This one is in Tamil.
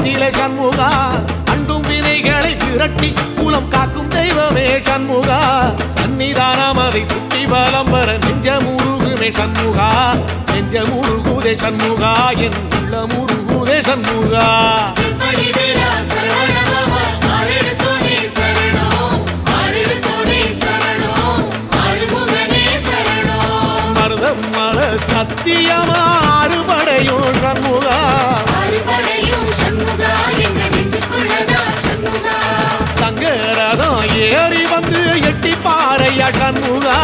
கோலத்திலே சண்முகா அண்டும் வினைகளை விரட்டி குலம் காக்கும் தெய்வமே சண்முகா சன்னிதானம் அதை சுற்றி பலம் வர நெஞ்சமுருகுமே சண்முகா நெஞ்சமுருகுதே சண்முகா என் உள்ள முருகுதே சண்முகா மருதமல சத்தியமா அறுபடையும் சண்முகா தங்க ரதம் ஏறி வந்து எட்டி பாறையா சண்முகா